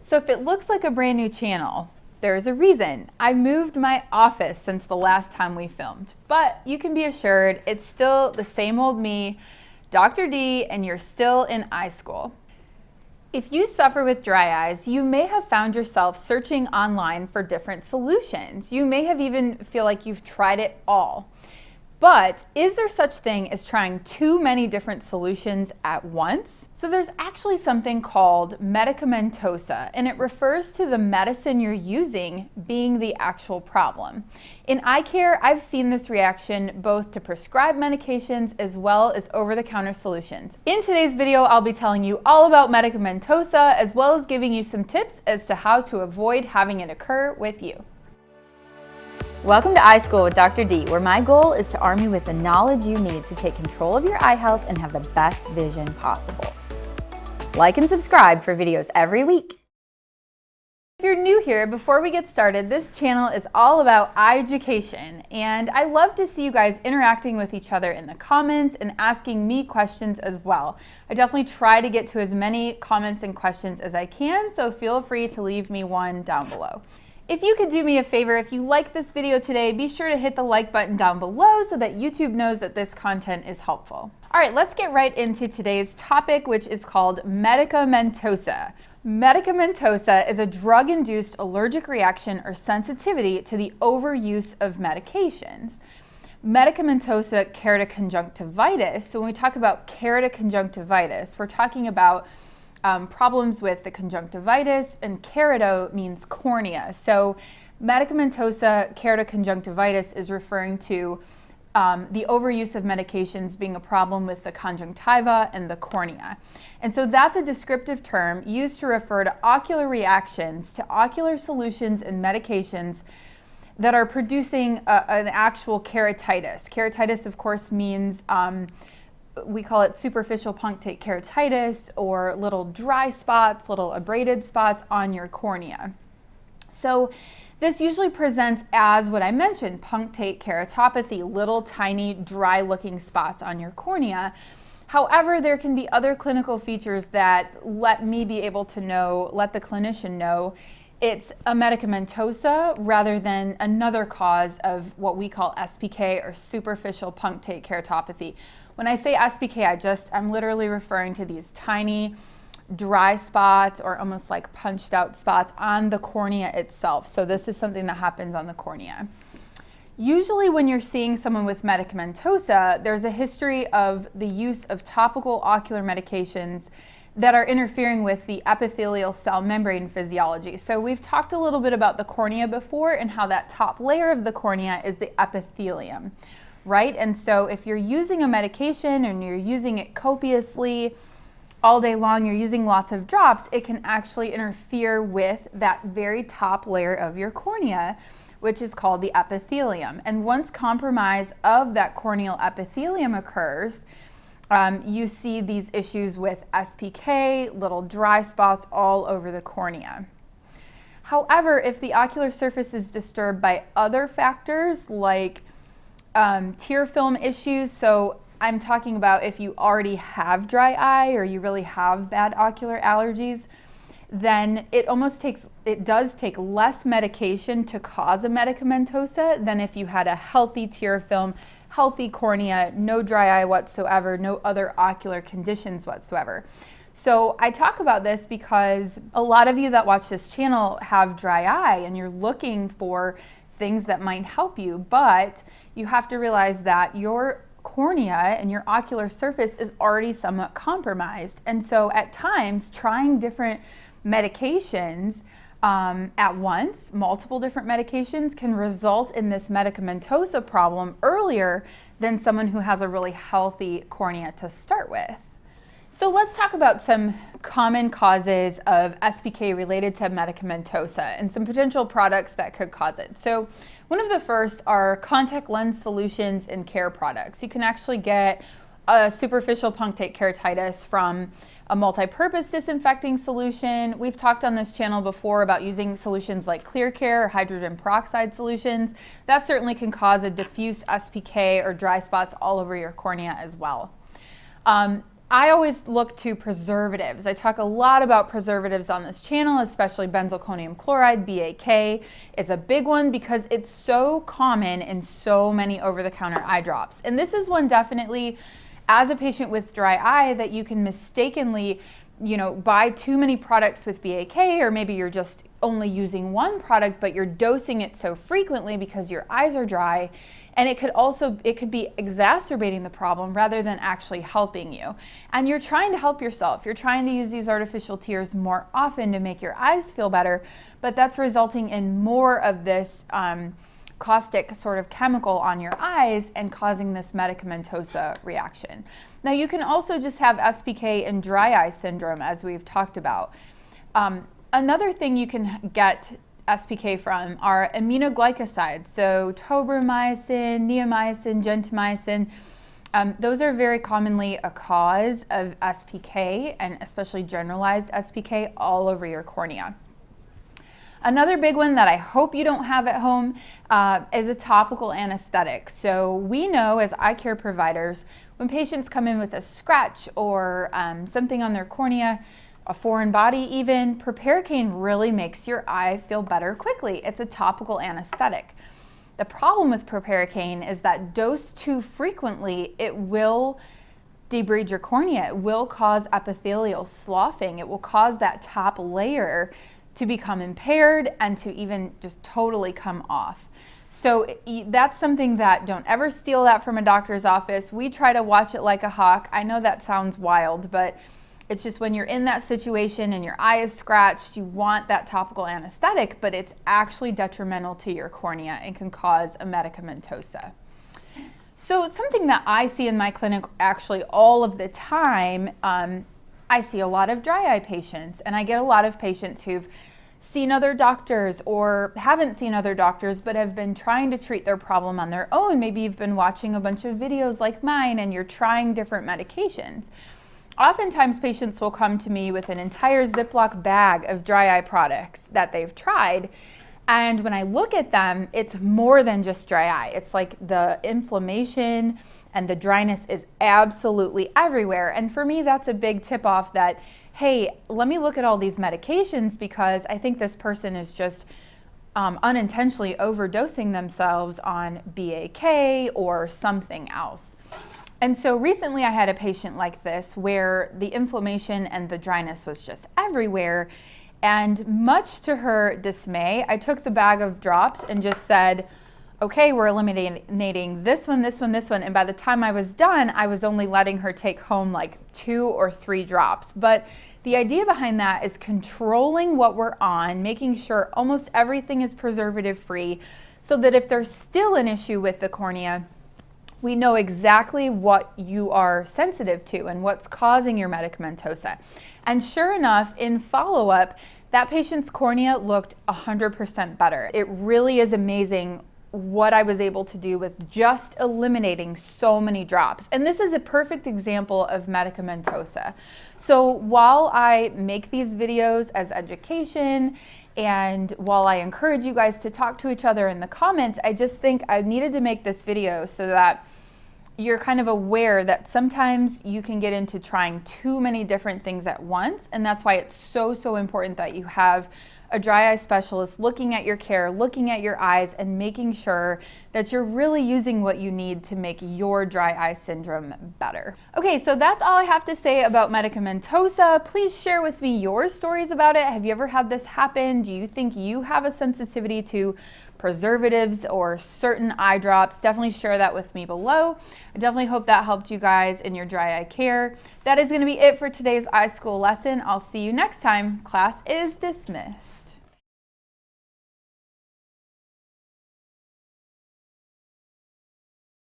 So if it looks like a brand new channel, there's a reason. I moved my office since the last time we filmed, but you can be assured it's still the same old me, Dr. D, and you're still in eye school. If you suffer with dry eyes, you may have found yourself searching online for different solutions. You may have even feel like you've tried it all. But is there such thing as trying too many different solutions at once? So there's actually something called Medicamentosa, and it refers to the medicine you're using being the actual problem. In eye care, I've seen this reaction both to prescribed medications as well as over-the-counter solutions. In today's video, I'll be telling you all about Medicamentosa as well as giving you some tips as to how to avoid having it occur with you. Welcome to Eye School with Dr. D, where my goal is to arm you with the knowledge you need to take control of your eye health and have the best vision possible. Like and subscribe for videos every week. If you're new here, before we get started, this channel is all about eye education, and I love to see you guys interacting with each other in the comments and asking me questions as well. I definitely try to get to as many comments and questions as I can, so feel free to leave me one down below. If you could do me a favor, if you like this video today, be sure to hit the like button down below so that YouTube knows that this content is helpful. All right, let's get right into today's topic, which is called Medicamentosa. Medicamentosa is a drug-induced allergic reaction or sensitivity to the overuse of medications. Medicamentosa keratoconjunctivitis, so when we talk about keratoconjunctivitis, we're talking about problems with the conjunctivitis, and kerato means cornea. So medicamentosa keratoconjunctivitis is referring to the overuse of medications being a problem with the conjunctiva and the cornea. And so that's a descriptive term used to refer to ocular reactions to ocular solutions and medications that are producing an actual keratitis. Keratitis, of course, means we call it superficial punctate keratitis, or little dry spots, little abraded spots on your cornea. So this usually presents as what I mentioned, punctate keratopathy, little tiny dry looking spots on your cornea. However, there can be other clinical features that let me be able to know, let the clinician know it's a medicamentosa rather than another cause of what we call SPK, or superficial punctate keratopathy. When I say SPK, I'm literally referring to these tiny dry spots or almost like punched out spots on the cornea itself. So this is something that happens on the cornea. Usually when you're seeing someone with medicamentosa, there's a history of the use of topical ocular medications that are interfering with the epithelial cell membrane physiology. So we've talked a little bit about the cornea before and how that top layer of the cornea is the epithelium, right? And so if you're using a medication and you're using it copiously all day long, you're using lots of drops, it can actually interfere with that very top layer of your cornea, which is called the epithelium. And once compromise of that corneal epithelium occurs, you see these issues with SPK, little dry spots all over the cornea. However, if the ocular surface is disturbed by other factors like tear film issues, so I'm talking about if you already have dry eye or you really have bad ocular allergies, then it does take less medication to cause a medicamentosa than if you had a healthy tear film, healthy cornea, no dry eye whatsoever, no other ocular conditions whatsoever. So I talk about this because a lot of you that watch this channel have dry eye and you're looking for things that might help you, but you have to realize that your cornea and your ocular surface is already somewhat compromised. And so at times, trying different medications at once, multiple different medications, can result in this medicamentosa problem earlier than someone who has a really healthy cornea to start with. So let's talk about some common causes of SPK related to medicamentosa and some potential products that could cause it. So one of the first are contact lens solutions and care products. You can actually get a superficial punctate keratitis from a multi-purpose disinfecting solution. We've talked on this channel before about using solutions like clear care or hydrogen peroxide solutions. That certainly can cause a diffuse SPK or dry spots all over your cornea as well. I always look to preservatives. I talk a lot about preservatives on this channel, especially benzalkonium chloride, BAK, is a big one because it's so common in so many over-the-counter eye drops. And this is one definitely, as a patient with dry eye, that you can mistakenly, buy too many products with BAK, or maybe you're just only using one product, but you're dosing it so frequently because your eyes are dry. And it could be exacerbating the problem rather than actually helping you. And you're trying to help yourself. You're trying to use these artificial tears more often to make your eyes feel better, but that's resulting in more of this caustic sort of chemical on your eyes and causing this medicamentosa reaction. Now you can also just have SPK and dry eye syndrome, as we've talked about. Another thing you can get SPK from are aminoglycosides, so tobramycin, neomycin, gentamicin. Those are very commonly a cause of SPK, and especially generalized SPK all over your cornea. Another big one that I hope you don't have at home is a topical anesthetic. So we know as eye care providers, when patients come in with a scratch or something on their cornea, a foreign body even, proparacaine really makes your eye feel better quickly. It's a topical anesthetic. The problem with proparacaine is that dosed too frequently, it will debride your cornea. It will cause epithelial sloughing. It will cause that top layer to become impaired and to even just totally come off. So that's something that, don't ever steal that from a doctor's office. We try to watch it like a hawk. I know that sounds wild, but it's just when you're in that situation and your eye is scratched, you want that topical anesthetic, but it's actually detrimental to your cornea and can cause a medicamentosa. So it's something that I see in my clinic actually all of the time. I see a lot of dry eye patients, and I get a lot of patients who've seen other doctors or haven't seen other doctors but have been trying to treat their problem on their own. Maybe you've been watching a bunch of videos like mine and you're trying different medications. Oftentimes patients will come to me with an entire Ziploc bag of dry eye products that they've tried, and when I look at them, it's more than just dry eye. It's like the inflammation and the dryness is absolutely everywhere. And for me, that's a big tip off that, hey, let me look at all these medications because I think this person is just unintentionally overdosing themselves on BAK or something else. And so recently I had a patient like this where the inflammation and the dryness was just everywhere. And much to her dismay, I took the bag of drops and just said, okay, we're eliminating this one, this one, this one. And by the time I was done, I was only letting her take home like 2 or 3 drops. But the idea behind that is controlling what we're on, making sure almost everything is preservative free, so that if there's still an issue with the cornea, we know exactly what you are sensitive to and what's causing your medicamentosa. And sure enough, in follow-up, that patient's cornea looked 100% better. It really is amazing what I was able to do with just eliminating so many drops. And this is a perfect example of medicamentosa. So while I make these videos as education, and while I encourage you guys to talk to each other in the comments, I just think I needed to make this video so that you're kind of aware that sometimes you can get into trying too many different things at once. And that's why it's so important that you have a dry eye specialist looking at your care, looking at your eyes, and making sure that you're really using what you need to make your dry eye syndrome better. Okay, so that's all I have to say about medicamentosa. Please share with me your stories about it. Have you ever had this happen? Do you think you have a sensitivity to preservatives or certain eye drops? Definitely share that with me below. I definitely hope that helped you guys in your dry eye care. That is going to be it for today's iSchool lesson. I'll see you next time. Class is dismissed.